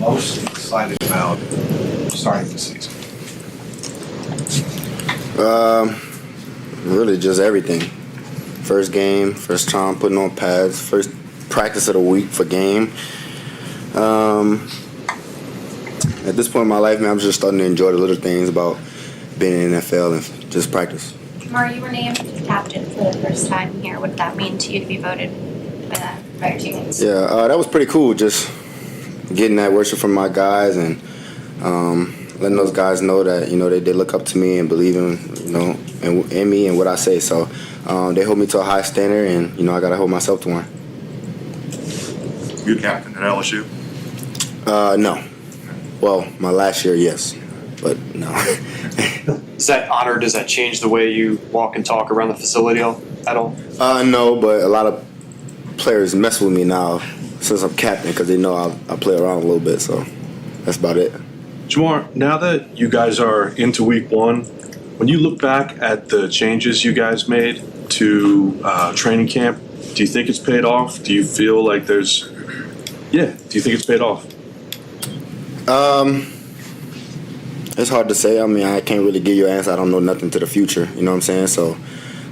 most excited about starting the season? Really just everything. First game, first time putting on pads, first practice of the week for game. At this point in my life, man, I'm just starting to enjoy the little things about being in the NFL and just practice. Kamar, you were named captain for the first time here. What did that mean to you to be voted by your teammates? Yeah, that was pretty cool. Just getting that worship from my guys and letting those guys know that they look up to me and believe in me and what I say. So they hold me to a high standard, and I gotta hold myself to one. You captain at LSU? No. Well, my last year, yes, but no. Is that honor? Does that change the way you walk and talk around the facility at all? No, but a lot of players mess with me now since I'm captain because they know I play around a little bit. So that's about it. Jamar, now that you guys are into week one, when you look back at the changes you guys made to training camp, do you think it's paid off? Do you feel like do you think it's paid off? It's hard to say. I mean, I can't really give you an answer. I don't know nothing to the future. You know what I'm saying? So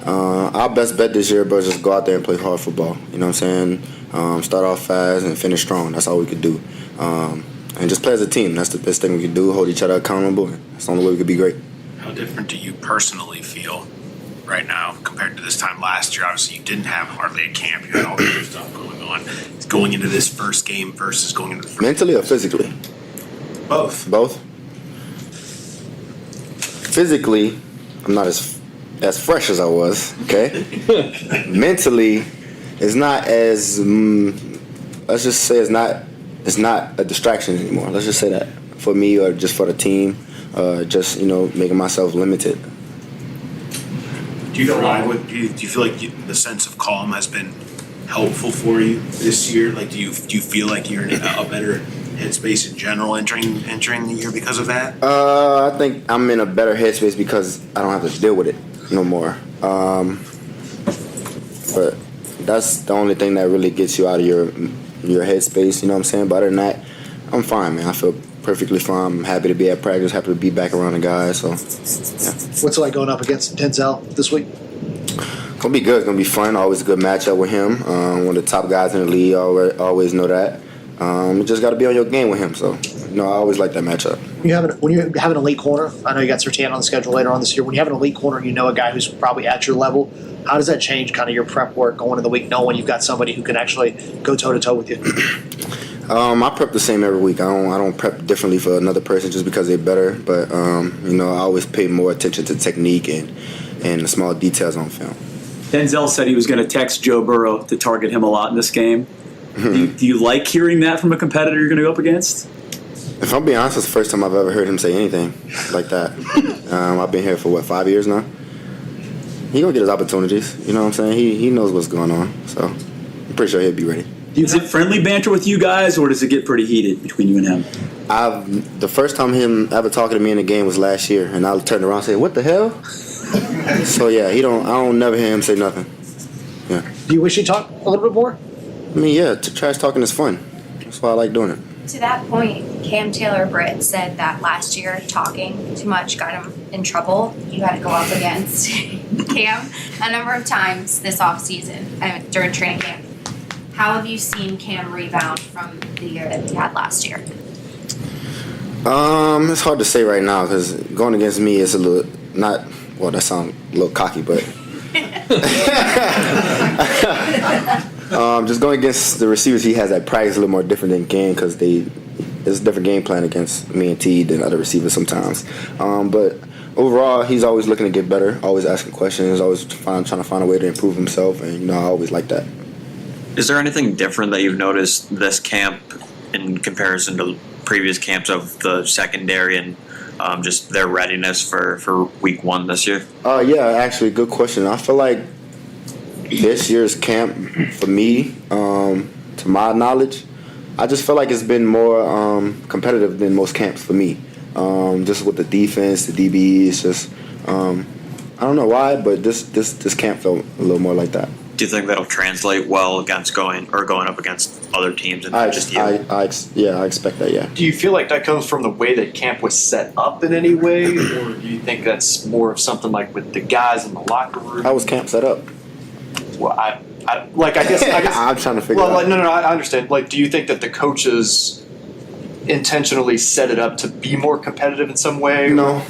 our best bet this year, bro, is just go out there and play hard football. You know what I'm saying? Start off fast and finish strong. That's all we could do. And just play as a team. That's the best thing we could do. Hold each other accountable. That's the only way we could be great. How different do you personally feel right now compared to this time last year? Obviously, you didn't have hardly a camp. You had all the other stuff going on. Going into this first game versus going into the first Mentally or physically? Both. Both. Physically, I'm not as fresh as I was. Okay. Mentally, it's not as. Let's just say it's not a distraction anymore. Let's just say that for me or just for the team, just making myself limited. Do you feel like the sense of calm has been helpful for you this year? Like, do you feel like you're in a better headspace in general entering the year because of that? I think I'm in a better headspace because I don't have to deal with it no more. But that's the only thing that really gets you out of your headspace. You know what I'm saying? But other than that, I'm fine, man. I feel perfectly fine. I'm happy to be at practice. Happy to be back around the guys. So, yeah. What's it like going up against Denzel this week? It's gonna be good. It's gonna be fun. Always a good matchup with him. One of the top guys in the league. Always know that. You just got to be on your game with him. So, I always like that matchup. When you have an elite corner, I know you got Surtain on the schedule later on this year. When you have an elite corner, a guy who's probably at your level. How does that change kind of your prep work going into the week, knowing you've got somebody who can actually go toe to toe with you? I prep the same every week. I don't prep differently for another person just because they're better. But I always pay more attention to technique and the small details on film. Denzel said he was going to text Joe Burrow to target him a lot in this game. Do you like hearing that from a competitor you're going to go up against? If I'm being honest, it's the first time I've ever heard him say anything like that. I've been here for 5 years now. He gonna get his opportunities. You know what I'm saying? He knows what's going on. So I'm pretty sure he'll be ready. Is it friendly banter with you guys, or does it get pretty heated between you and him? The first time him ever talking to me in the game was last year, and I turned around and said, "What the hell?" So yeah, I don't never hear him say nothing. Yeah. Do you wish he'd talk a little bit more? I mean, yeah, trash talking is fun. That's why I like doing it. To that point, Cam Taylor-Britt said that last year talking too much got him in trouble. You had to go up against Cam a number of times this offseason during training camp. How have you seen Cam rebound from the year that he had last year? It's hard to say right now because going against me is a little that sounds a little cocky, but just going against the receivers he has at practice is a little more different than game because there's a different game plan against me and T than other receivers sometimes. But overall, he's always looking to get better, always asking questions, always trying to find a way to improve himself, and I always like that. Is there anything different that you've noticed this camp in comparison to previous camps of the secondary and just their readiness for week one this year? Yeah, actually, good question. I feel like this year's camp, for me, to my knowledge, I just feel like it's been more competitive than most camps for me. Just with the defense, the DBs, just I don't know why, but this camp felt a little more like that. Do you think that'll translate well against going up against other teams and not just you? I expect that. Yeah. Do you feel like that comes from the way that camp was set up in any way, or do you think that's more of something like with the guys in the locker room? How was camp set up? Well, I guess I'm trying to figure well, out. no, I understand. Like, do you think that the coaches intentionally set it up to be more competitive in some way? No.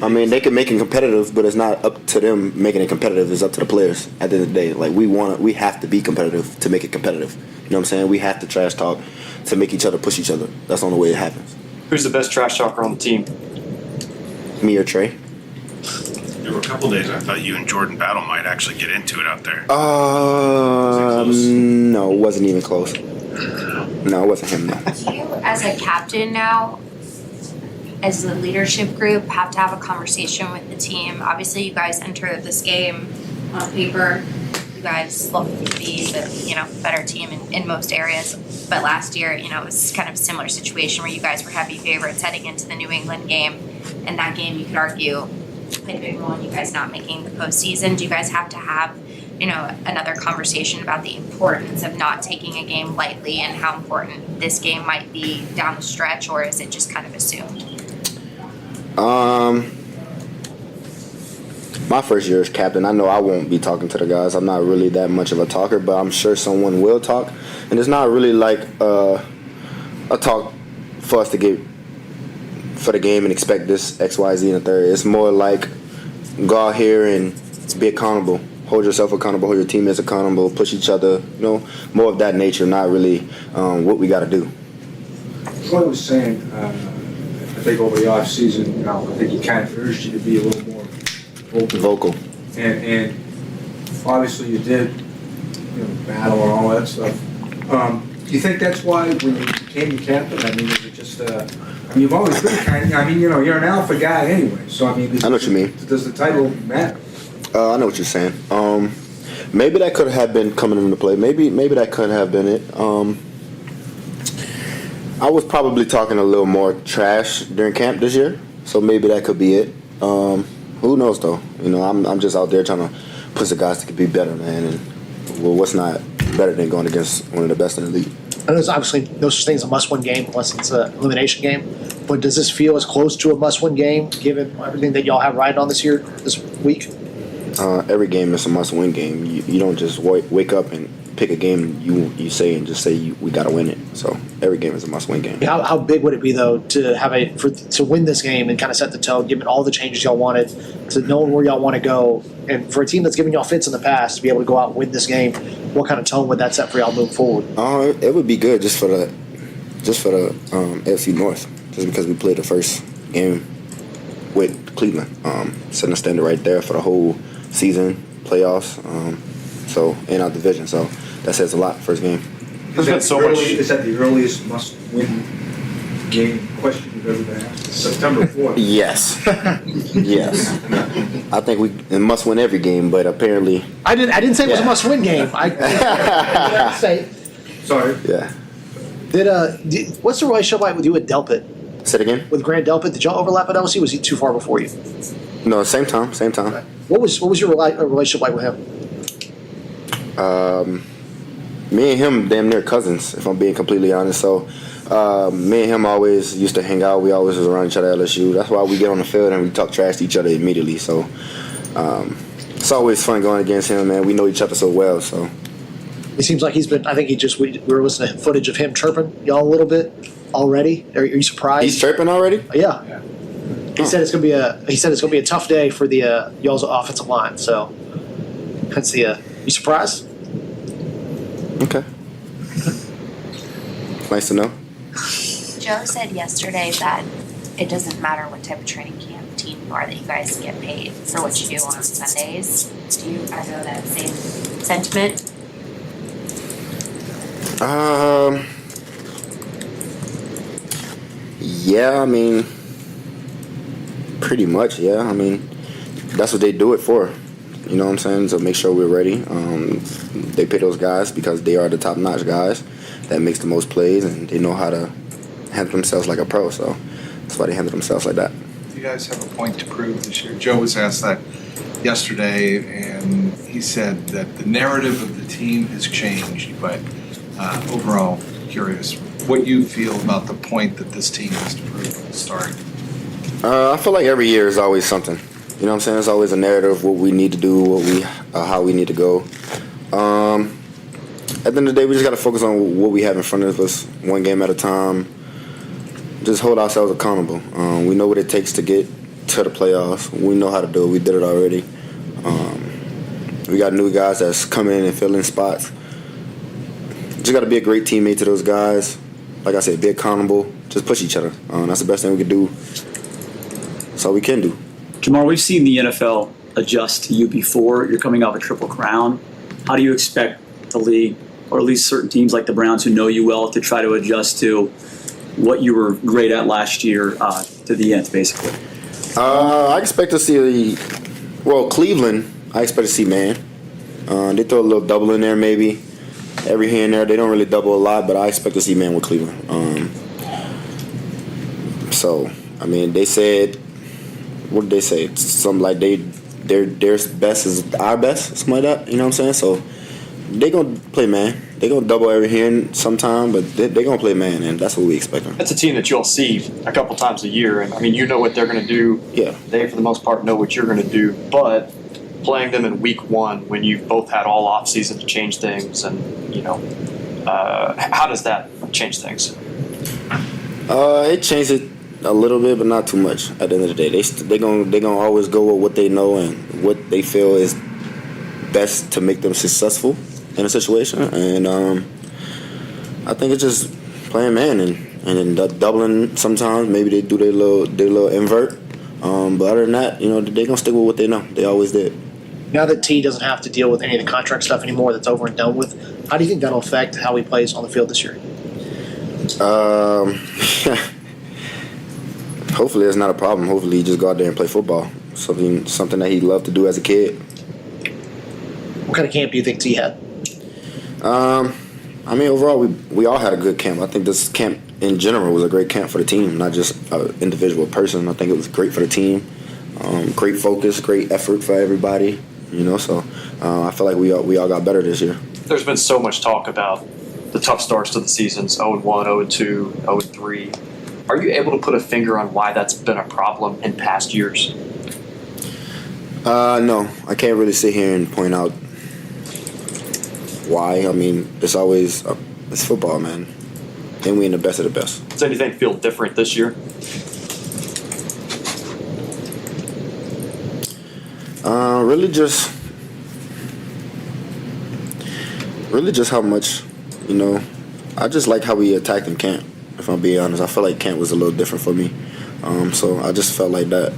I mean, they can make it competitive, but it's not up to them making it competitive. It's up to the players. At the end of the day, like we have to be competitive to make it competitive. You know what I'm saying? We have to trash talk to make each other push each other. That's the only way it happens. Who's the best trash talker on the team? Me or Trey? There were a couple days I thought you and Jordan Battle might actually get into it out there. No, it wasn't even close. No, it wasn't him. No. Do you, as a captain now, as the leadership group, have to have a conversation with the team? Obviously, you guys enter this game on paper. You guys look to be the better team in most areas. But last year, it was kind of a similar situation where you guys were heavy favorites heading into the New England game, and that game you could argue played a big role in you guys not making the postseason. Do you guys have to have another conversation about the importance of not taking a game lightly and how important this game might be down the stretch, or is it just kind of assumed? My first year as captain, I know I won't be talking to the guys. I'm not really that much of a talker, but I'm sure someone will talk. And it's not really like a talk for us to get for the game and expect this X, Y, Z and the third. It's more like go out here and be accountable. Hold yourself accountable, hold your teammates accountable, push each other, more of that nature, not really what we got to do. What I was saying, I think over the off season, I think he kind of urged you to be a little more vocal. And obviously you did, battle and all that stuff. Do you think that's why when you became the captain? I mean, is it just you've always been you're an alpha guy anyway. So I mean, I know what you mean. Does the title matter? I know what you're saying. Maybe that could have been coming into play. Maybe that could have been it. I was probably talking a little more trash during camp this year, so maybe that could be it. Who knows though? I'm just out there trying to push the guys to be better, man. And what's not better than going against one of the best in the league? I know there's obviously no such thing as a must-win game unless it's an elimination game. But does this feel as close to a must-win game given everything that y'all have riding on this week? Every game is a must-win game. You don't just wake up and pick a game you say and just say we got to win it. So every game is a must-win game. How big would it be though to have to win this game and kind of set the tone, given all the changes y'all wanted, to knowing where y'all want to go, and for a team that's given y'all fits in the past to be able to go out and win this game, what kind of tone would that set for y'all moving forward? It would be good just for the AFC North, just because we played the first game with Cleveland, setting a standard right there for the whole season, playoffs, in our division. So that says a lot. First game. There's been so much. Is that the earliest must-win game question you've ever been asked? September 4th. Yes. Yes. I think we must win every game, but apparently I didn't say it was a must-win game. I say. Sorry. Yeah. What's the relationship like with you and Delpit? Say it again. With Grant Delpit, did y'all overlap at LSU? Was he too far before you? No, same time. What was your relationship like with him? Me and him damn near cousins, if I'm being completely honest. So me and him always used to hang out. We always was around each other at LSU. That's why we get on the field and we talk trash to each other immediately. So it's always fun going against him, man. We know each other so well. So It seems like he's been. I think we were listening to footage of him chirping y'all a little bit already. Are you surprised? he's chirping already. Yeah. He said it's gonna be a tough day for the y'all's offensive line. So that's the. You surprised? Okay. Nice to know. Joe said yesterday that it doesn't matter what type of training camp team you are, that you guys get paid for what you do on Sundays. Do you echo that same sentiment? Yeah, I mean, pretty much, yeah. I mean, that's what they do it for. You know what I'm saying? To make sure we're ready. They pay those guys because they are the top-notch guys that makes the most plays, and they know how to handle themselves like a pro. So that's why they handle themselves like that. You guys have a point to prove this year. Joe was asked that yesterday, and he said that the narrative of the team has changed, but overall, curious what you feel about the point that this team has to prove at the start. I feel like every year is always something. You know what I'm saying? There's always a narrative of what we need to do, how we need to go. At the end of the day, we just got to focus on what we have in front of us, one game at a time. Just hold ourselves accountable. We know what it takes to get to the playoffs. We know how to do it. We did it already. We got new guys that's coming in and filling spots. Just got to be a great teammate to those guys. Like I said, be accountable. Just push each other. That's the best thing we can do. That's all we can do. Jamar, we've seen the NFL adjust to you before. You're coming off a Triple Crown. How do you expect the league, or at least certain teams like the Browns who know you well, to try to adjust to what you were great at last year to the end, basically? I expect to see, Cleveland, I expect to see man. They throw a little double in there maybe. Every here and there. They don't really double a lot, but I expect to see man with Cleveland. They said, what did they say? It's something like their best is our best, something like that. You know what I'm saying? So they gonna play man. They gonna double every here and sometime, but they gonna play man, and that's what we expect them. That's a team that you'll see a couple times a year, and I mean, you know what they're going to do. Yeah. They, for the most part, know what you're going to do, but playing them in week one when you've both had all off season to change things, and how does that change things? It changed it a little bit, but not too much. At the end of the day, they gonna always go with what they know and what they feel is best to make them successful in a situation. And I think it's just playing man and then doubling sometimes. Maybe they do their little invert. But other than that, they gonna stick with what they know. They always did. Now that T doesn't have to deal with any of the contract stuff anymore, that's over and done with, how do you think that'll affect how he plays on the field this year? Hopefully it's not a problem. Hopefully he just go out there and play football. Something that he loved to do as a kid. What kind of camp do you think T had? Overall we all had a good camp. I think this camp in general was a great camp for the team, not just an individual person. I think it was great for the team. Great focus, great effort for everybody. So I feel like we all got better this year. There's been so much talk about the tough starts to the seasons, 0-1, 0-2, 0-3. Are you able to put a finger on why that's been a problem in past years? No, I can't really sit here and point out why. It's always it's football, man, and we in the best of the best. Does anything feel different this year? Really just how much, I just like how we attacked in camp. If I'm being honest, I felt like camp was a little different for me. So I just felt like that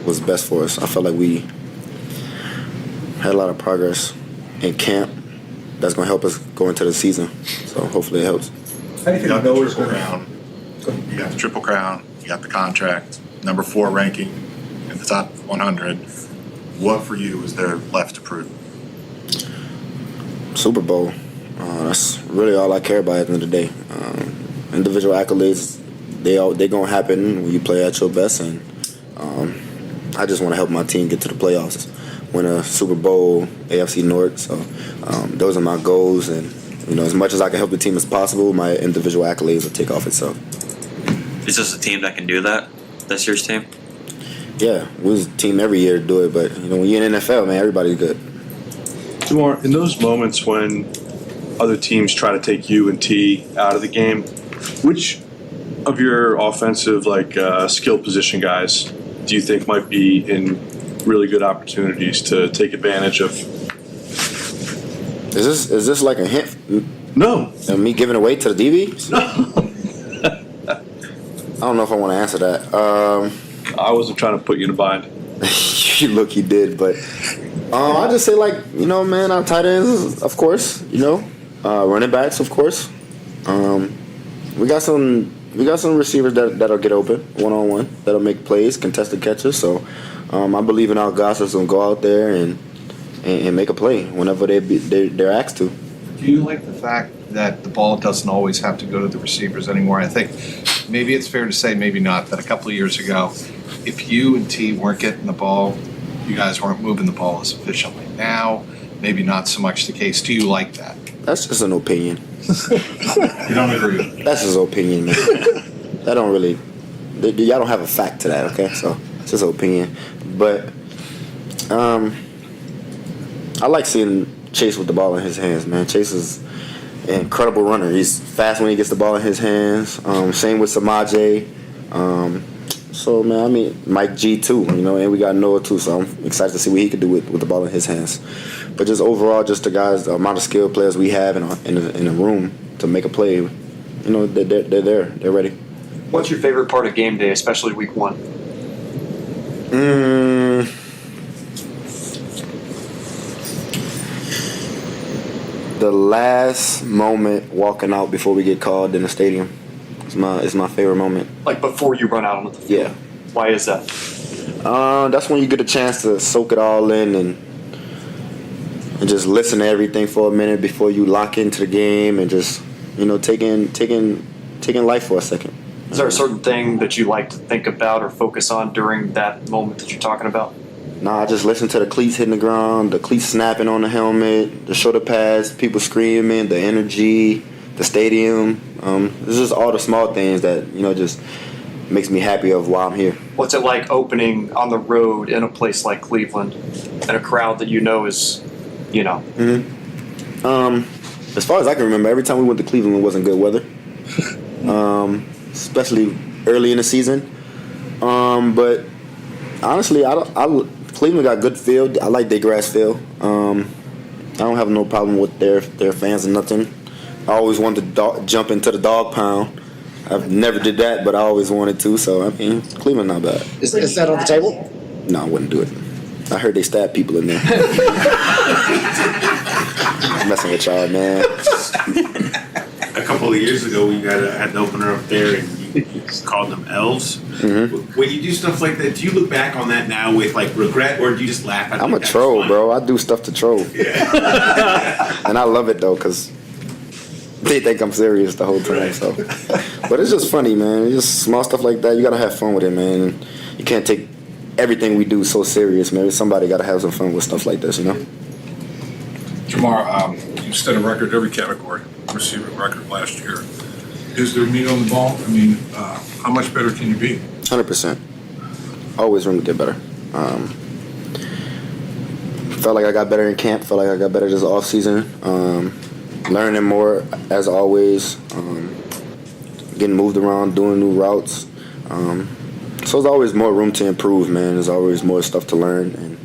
was best for us. I felt like we had a lot of progress in camp that's going to help us go into the season. So hopefully it helps. How do you You got think the Noah's Triple going Crown. You got the Triple Crown. You got the contract. Number 4 ranking in the top 100. What for you is there left to prove? Super Bowl. That's really all I care about at the end of the day. Individual accolades, they gonna happen when you play at your best, and I just want to help my team get to the playoffs, win a Super Bowl, AFC North. So those are my goals, and as much as I can help the team as possible, my individual accolades will take off itself. Is this a team that can do that? This year's team? Yeah, we was a team every year to do it, but when you're in the NFL, man, everybody's good. Jamar, in those moments when other teams try to take you and T out of the game, which of your offensive skill position guys do you think might be in really good opportunities to take advantage of? Is this like a hint? No. And me giving away to the DBs? I don't know if I want to answer that. I wasn't trying to put you in a bind. You did, but I just say man, our tight ends, of course, running backs, of course. We got some receivers that'll get open one-on-one, that'll make plays, contested catches. So I believe in our guys that's gonna go out there and make a play whenever they're asked to. Do you like the fact that the ball doesn't always have to go to the receivers anymore? I think maybe it's fair to say, maybe not, that a couple of years ago, if you and T weren't getting the ball, you guys weren't moving the ball as efficiently. Now, maybe not so much the case. Do you like that? That's just an opinion. You don't agree with it? That's his opinion, man. That don't really. Y'all don't have a fact to that, okay? So it's just an opinion. But I like seeing Chase with the ball in his hands, man. Chase is an incredible runner. He's fast when he gets the ball in his hands. Same with Samaje. So, man, I mean, Mike G too, and we got Noah too. So I'm excited to see what he can do with the ball in his hands. But just overall, just the amount of skilled players we have in the room to make a play, they're there. They're ready. What's your favorite part of game day, especially week 1? The last moment walking out before we get called in the stadium is my favorite moment. Like before you run out on the field? Yeah. Why is that? That's when you get a chance to soak it all in and just listen to everything for a minute before you lock into the game and just taking life for a second. Is there a certain thing that you like to think about or focus on during that moment that you're talking about? Nah, I just listen to the cleats hitting the ground, the cleats snapping on the helmet, the shoulder pads, people screaming, the energy, the stadium. It's just all the small things that just makes me happy of why I'm here. What's it like opening on the road in a place like Cleveland and a crowd that is, As far as I can remember, every time we went to Cleveland, it wasn't good weather, especially early in the season. But honestly, Cleveland got good field. I like their grass field. I don't have no problem with their fans or nothing. I always wanted to jump into the dog pound. I've never did that, but I always wanted to. So, Cleveland not bad. Is that on the table? No, I wouldn't do it. I heard they stab people in there. I'm messing with y'all, man. A couple of years ago, we had an opener up there, and you called them elves. Mm-hmm. When you do stuff like that, do you look back on that now with regret, or do you just laugh at it? I'm a troll, bro. I do stuff to troll. Yeah. And I love it though, because they think I'm serious the whole time. So, but it's just funny, man. It's just small stuff like that. You gotta have fun with it, man. You can't take everything we do so serious, man. Somebody gotta have some fun with stuff like this, Jamar, you set a record every category, receiving record last year. Is there meat on the ball? How much better can you be? 100%. Always room to get better. Felt like I got better in camp. Felt like I got better this off season. Learning more as always. Getting moved around, doing new routes. So there's always more room to improve, man. There's always more stuff to learn, and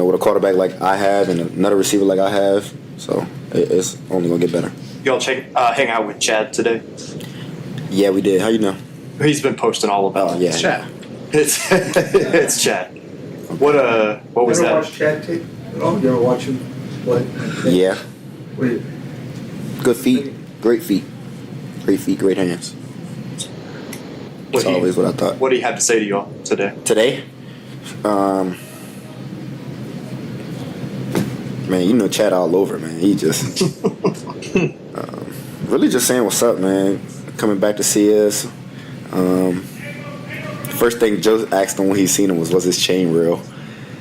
with a quarterback like I have and another receiver like I have, so it's only gonna get better. Y'all hang out with Chad today? Yeah, we did. How you know? He's been posting all about it. Yeah. It's Chad. It's Chad. What was You ever that? watch Chad tape at all? You ever watch him play? Yeah. What do you- Good feet. Great feet. Great feet. Great hands. That's always what I thought. What do you have to say to y'all today? Today, man, Chad all over, man. He just really just saying what's up, man. Coming back to see us. First thing Joe asked him when he seen him was his chain real?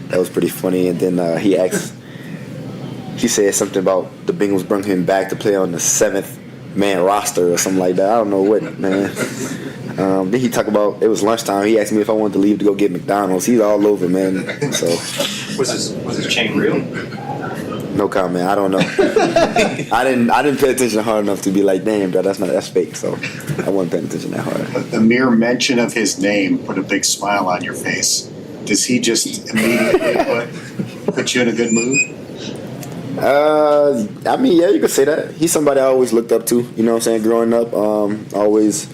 That was pretty funny. And then he said something about the Bengals brought him back to play on the 7th-man roster or something like that. I don't know what, man. Then he talked about, it was lunchtime. He asked me if I wanted to leave to go get McDonald's. He's all over, man. So Was his chain real? no comment. I don't know. I didn't pay attention hard enough to be like, damn, bro, that's fake. So I wasn't paying attention that hard. The mere mention of his name put a big smile on your face. Does he just immediately put you in a good mood? Yeah, you could say that. He's somebody I always looked up to, you know what I'm saying, growing up. Always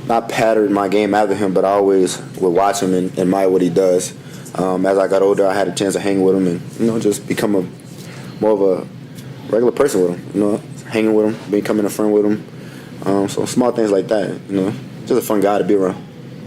not patterned my game after him, but I always would watch him and admire what he does. As I got older, I had a chance to hang with him and, just become more of a regular person with him, hanging with him, becoming a friend with him. So small things like that, just a fun guy to be around.